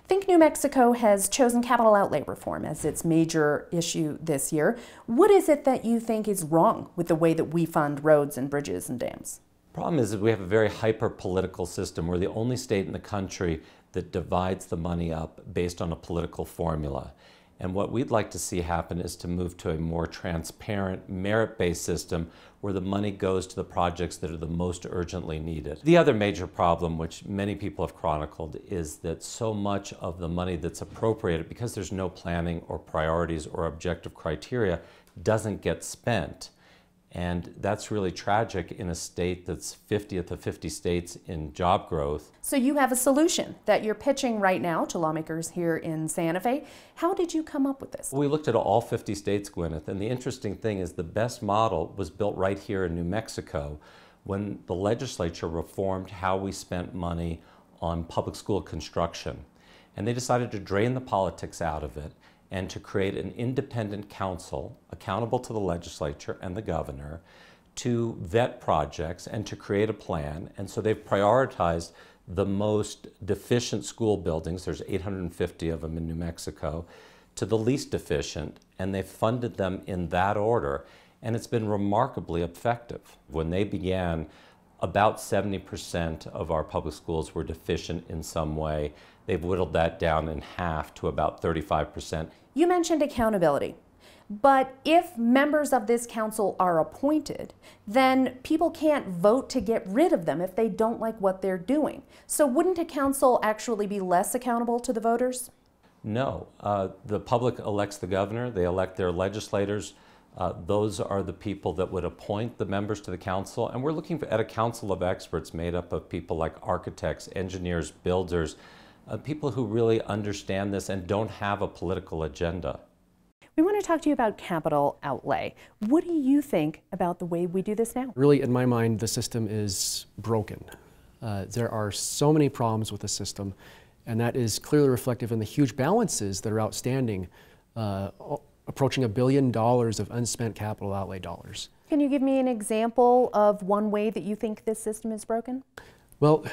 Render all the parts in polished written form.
Think New Mexico has chosen capital outlay reform as its major issue this year. What is it that you think is wrong with the way that we fund roads and bridges and dams? The problem is that we have a very hyper-political system. We're the only state in the country that divides the money up based on a political formula. And what we'd like to see happen is to move to a more transparent, merit-based system where the money goes to the projects that are the most urgently needed. The other major problem, which many people have chronicled, is that so much of the money that's appropriated, because there's no planning or priorities or objective criteria, doesn't get spent. And that's really tragic in a state that's 50th of 50 states in job growth. So you have a solution that you're pitching right now to lawmakers here in Santa Fe. How did you come up with this? We looked at all 50 states, Gwyneth, and the interesting thing is the best model was built right here in New Mexico when the legislature reformed how we spent money on public school construction. And they decided to drain the politics out of it and to create an independent council accountable to the legislature and the governor to vet projects and to create a plan. And so they've prioritized the most deficient school buildings, there's 850 of them in New Mexico, to the least deficient, and they've funded them in that order. And it's been remarkably effective. When they began, about 70% of our public schools were deficient in some way. They've whittled that down in half to about 35%. You mentioned accountability, but if members of this council are appointed, then people can't vote to get rid of them if they don't like what they're doing. So wouldn't a council actually be less accountable to the voters? No. The public elects the governor, they elect their legislators. Those are the people that would appoint the members to the council, and we're looking at a council of experts made up of people like architects, engineers, builders, people who really understand this and don't have a political agenda. We want to talk to you about capital outlay. What do you think about the way we do this now? Really, in my mind, the system is broken. There are so many problems with the system, and that is clearly reflective in the huge balances that are outstanding, approaching $1 billion of unspent capital outlay dollars. Can you give me an example of one way that you think this system is broken? Well,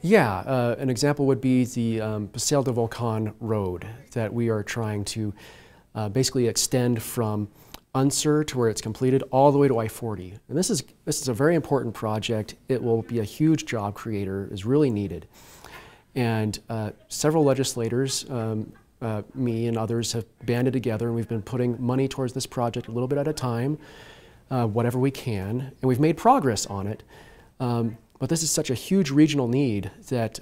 yeah, an example would be the Paseo del Volcan road that we are trying to basically extend from Unser to where it's completed all the way to I-40. And this is a very important project. It will be a huge job creator, is really needed. And several legislators, me and others, have banded together, and we've been putting money towards this project a little bit at a time, whatever we can, and we've made progress on it. But this is such a huge regional need that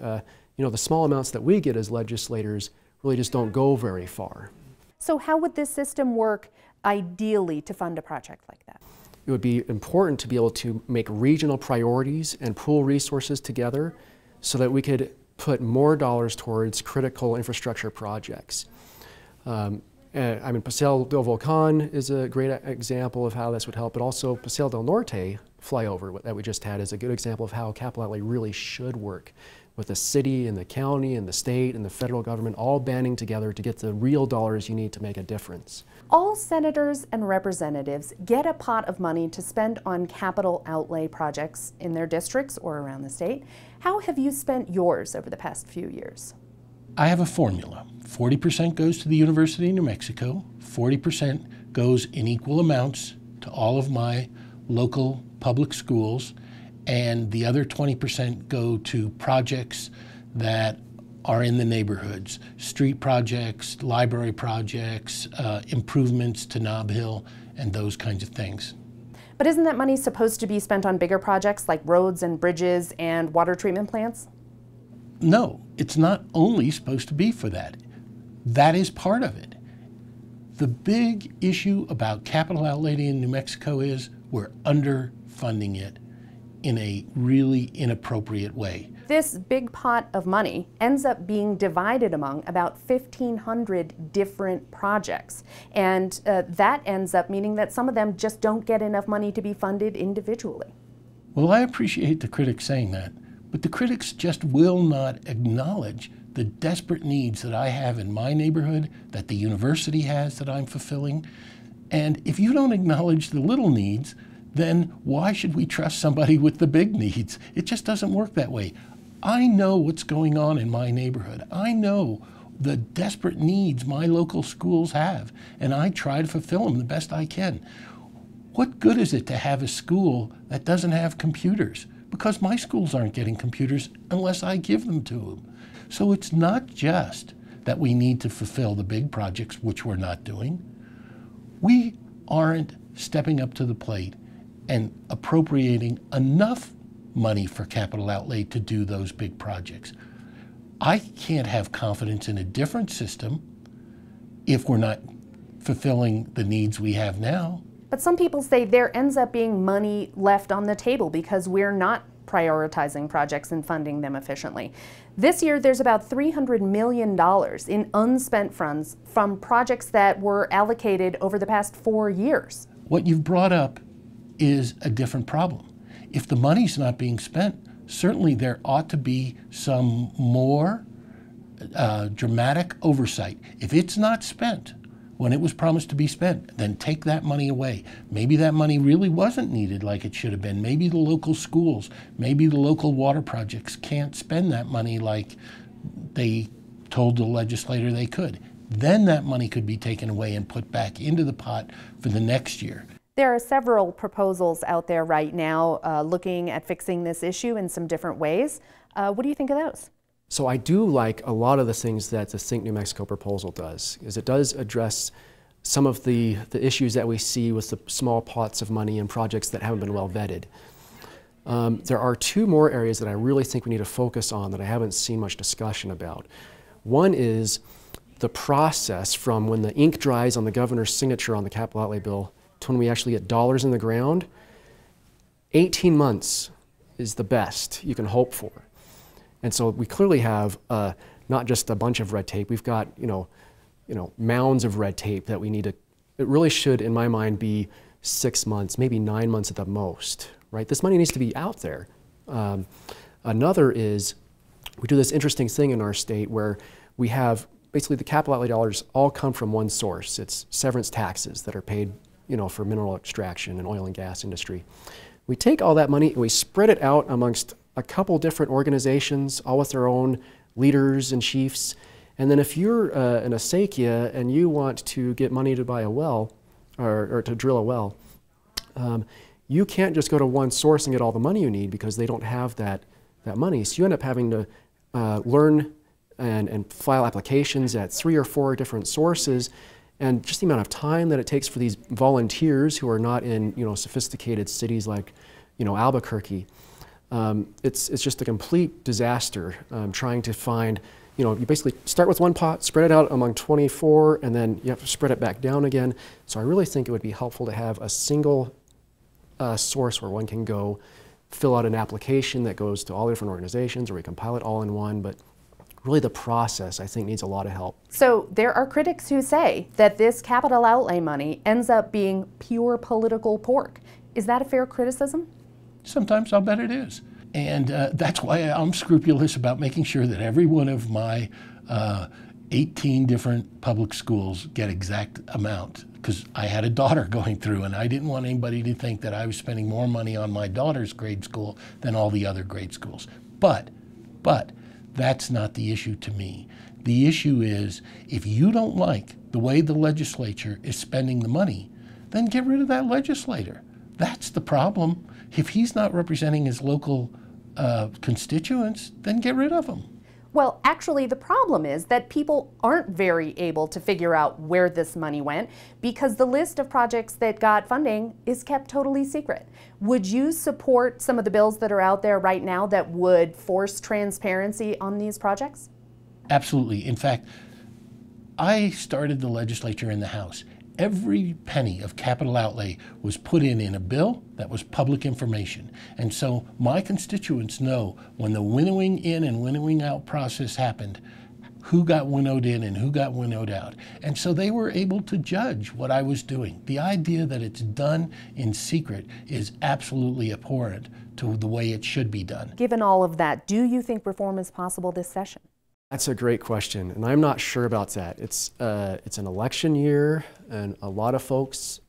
the small amounts that we get as legislators really just don't go very far. So how would this system work ideally to fund a project like that? It would be important to be able to make regional priorities and pool resources together so that we could put more dollars towards critical infrastructure projects. Paseo del Volcan is a great example of how this would help, but also Paseo del Norte flyover that we just had is a good example of how capital outlay really should work, with the city and the county and the state and the federal government all banding together to get the real dollars you need to make a difference. All senators and representatives get a pot of money to spend on capital outlay projects in their districts or around the state. How have you spent yours over the past few years? I have a formula. 40% goes to the University of New Mexico, 40% goes in equal amounts to all of my local public schools, and the other 20% go to projects that are in the neighborhoods, street projects, library projects, improvements to Nob Hill, and those kinds of things. But isn't that money supposed to be spent on bigger projects like roads and bridges and water treatment plants? No, it's not only supposed to be for that. That is part of it. The big issue about capital outlay in New Mexico is we're underfunding it in a really inappropriate way. This big pot of money ends up being divided among about 1,500 different projects. And that ends up meaning that some of them just don't get enough money to be funded individually. Well, I appreciate the critics saying that, but the critics just will not acknowledge the desperate needs that I have in my neighborhood, that the university has that I'm fulfilling. And if you don't acknowledge the little needs, then why should we trust somebody with the big needs? It just doesn't work that way. I know what's going on in my neighborhood. I know the desperate needs my local schools have, and I try to fulfill them the best I can. What good is it to have a school that doesn't have computers? Because my schools aren't getting computers unless I give them to them. So it's not just that we need to fulfill the big projects, which we're not doing. We aren't stepping up to the plate and appropriating enough money for capital outlay to do those big projects. I can't have confidence in a different system if we're not fulfilling the needs we have now. But some people say there ends up being money left on the table because we're not prioritizing projects and funding them efficiently. This year, there's about $300 million in unspent funds from projects that were allocated over the past 4 years. What you've brought up is a different problem. If the money's not being spent, certainly there ought to be some more dramatic oversight. If it's not spent when it was promised to be spent, then take that money away. Maybe that money really wasn't needed like it should have been. Maybe the local schools, maybe the local water projects can't spend that money like they told the legislator they could. Then that money could be taken away and put back into the pot for the next year. There are several proposals out there right now looking at fixing this issue in some different ways. What do you think of those? So I do like a lot of the things that the Think New Mexico proposal does, is it does address some of the issues that we see with the small pots of money and projects that haven't been well vetted. There are two more areas that I really think we need to focus on that I haven't seen much discussion about. One is the process from when the ink dries on the governor's signature on the capital outlay bill to when we actually get dollars in the ground. 18 months is the best you can hope for. And so we clearly have not just a bunch of red tape, we've got mounds of red tape that we need to, it really should, in my mind, be 6 months, maybe 9 months at the most, right? This money needs to be out there. Another is, we do this interesting thing in our state where we have basically the capital outlay dollars all come from one source. It's severance taxes that are paid for mineral extraction and oil and gas industry. We take all that money and we spread it out amongst a couple different organizations, all with their own leaders and chiefs. And then if you're an acequia and you want to get money to buy a well, or to drill a well, you can't just go to one source and get all the money you need because they don't have that money. So you end up having to learn and file applications at 3 or 4 different sources. And just the amount of time that it takes for these volunteers who are not in sophisticated cities like Albuquerque, it's just a complete disaster trying to find, you basically start with one pot, spread it out among 24, and then you have to spread it back down again. So I really think it would be helpful to have a single source where one can go fill out an application that goes to all different organizations, or we compile it all in one. But really the process, I think, needs a lot of help. So there are critics who say that this capital outlay money ends up being pure political pork. Is that a fair criticism? Sometimes I'll bet it is. And that's why I'm scrupulous about making sure that every one of my 18 different public schools get exact amount. Because I had a daughter going through, and I didn't want anybody to think that I was spending more money on my daughter's grade school than all the other grade schools. But that's not the issue to me. The issue is, if you don't like the way the legislature is spending the money, then get rid of that legislator. That's the problem. If he's not representing his local constituents, then get rid of him. Well, actually, the problem is that people aren't very able to figure out where this money went because the list of projects that got funding is kept totally secret. Would you support some of the bills that are out there right now that would force transparency on these projects? Absolutely. In fact, I started the legislature in the House. Every penny of capital outlay was put in a bill that was public information. And so my constituents know when the winnowing in and winnowing out process happened, who got winnowed in and who got winnowed out. And so they were able to judge what I was doing. The idea that it's done in secret is absolutely abhorrent to the way it should be done. Given all of that, do you think reform is possible this session? That's a great question, and I'm not sure about that. It's an election year, and a lot of folks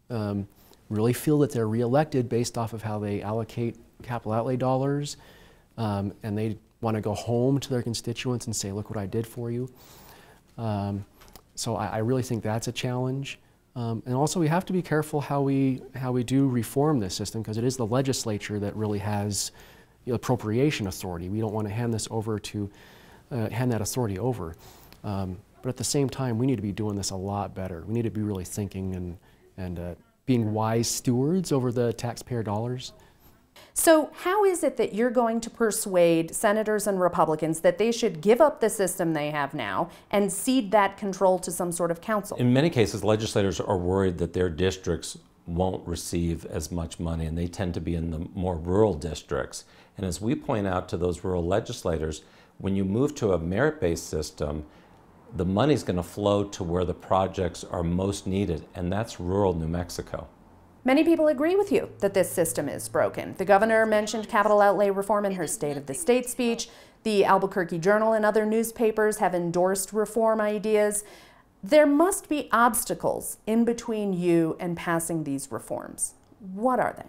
really feel that they're reelected based off of how they allocate capital outlay dollars, and they want to go home to their constituents and say, look what I did for you. So I really think that's a challenge. And also we have to be careful how we do reform this system, because it is the legislature that really has appropriation authority. We don't want to hand this over to, hand that authority over. But at the same time, we need to be doing this a lot better. We need to be really thinking and being wise stewards over the taxpayer dollars. So how is it that you're going to persuade senators and Republicans that they should give up the system they have now and cede that control to some sort of council? In many cases, legislators are worried that their districts won't receive as much money, and they tend to be in the more rural districts. And as we point out to those rural legislators, when you move to a merit-based system, the money's going to flow to where the projects are most needed, and that's rural New Mexico. Many people agree with you that this system is broken. The governor mentioned capital outlay reform in her State of the State speech. The Albuquerque Journal and other newspapers have endorsed reform ideas. There must be obstacles in between you and passing these reforms. What are they?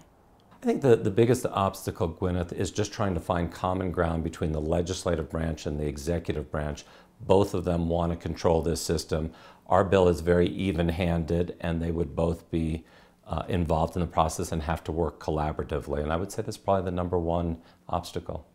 I think the biggest obstacle, Gwyneth, is just trying to find common ground between the legislative branch and the executive branch. Both of them want to control this system. Our bill is very even-handed, and they would both be involved in the process and have to work collaboratively. And I would say that's probably the #1 obstacle.